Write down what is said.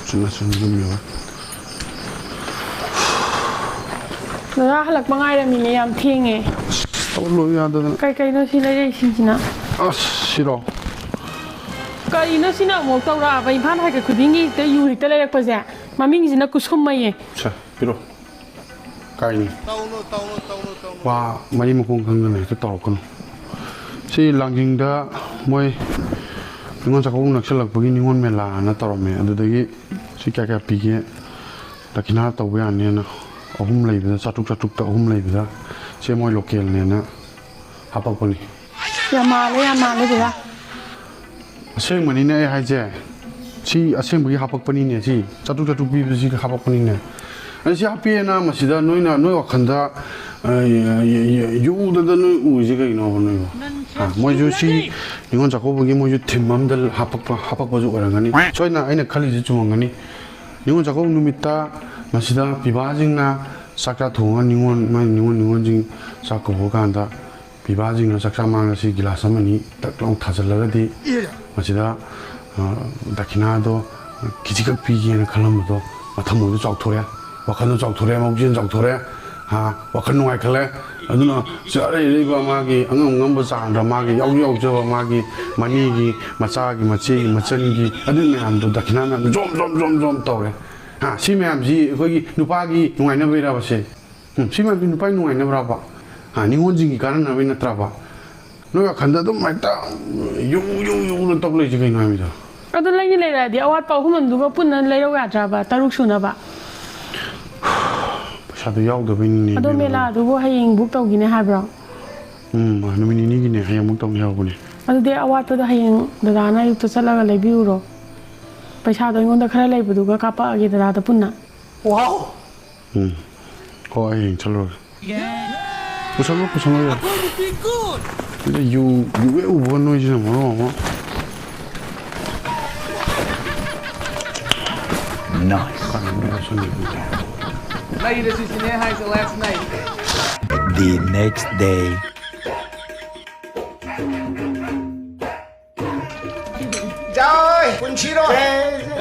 Cina 좀 요. 내가 할락 망아이라 미니 얌 팅해. 떠올려야 되나? 까이까이노 시나게 신지나. 싫어. 까이노 시나 뭐 떠라 바이판 하게 그딩이 때 유리 때 레렉 빠자. 마밍이지나 구솜마예. 자, 비로. 까이니. 와, 많이 먹고 간 거네. 그 떠올거든. 시 랑징다 뭐이 Ningol Chakouba naksalak pagi Ningol mela na tarome adudagi si kya pigi dakina tawya ne na ahum leibida chatuk ta ahum leibida se moi local ne na hapak pani ya male dira aseng mani ne hai je si aseng bagi hapak pani ne si chatuk bi si hapak pani ne asi happy na masida noi wakhanda yuda noi uji ga ino noi moi ju si Ningol Chakouba gi moi ju thimamdal hapak bazu orangani soina aina khali ji chumangani Ningol Chakouba Numitta masida Pibasingi na sakra thonga Ningol jing sakko kanda Pibasingi na saksa manga si gilas amani taklong thajalaga di masida dakina do kijikak pigi na khalamdo mathamu do chawthore wakhan do chawthore maujin chawthore ha wakhan nuai khale aduna sare riba magi angam changda magi yaw jo magi mani gi macha gi mache gi machan gi adu myam do dakina na jom tawre ha si myam ji khoi gi nupa gi nuai na beira ba se si myam gi nupa nuai na bra ba ha Ningol jing gi karan na be na tra ba no ya khanda do mai ta yu no tok le ji kai na mi da adu lai ni leira di awat pa humam duga punna leiro ga tra ba taruk suna ba Satu yaw do bin ni adu mela du bo haying buk taw gine ha bra no min ni gi ne hayang muk tong yaw ne adu de awat pa da haying da na yu to chala ga le bi uro paisa do ngon da khara lai bu du ga ka pa gi da punna wow ko ai chalo pusalo ya 근데 왜 우번 노이지는 모르고 nice Ladies is in their house last night. the next day Trời ơi, quân chi rồi.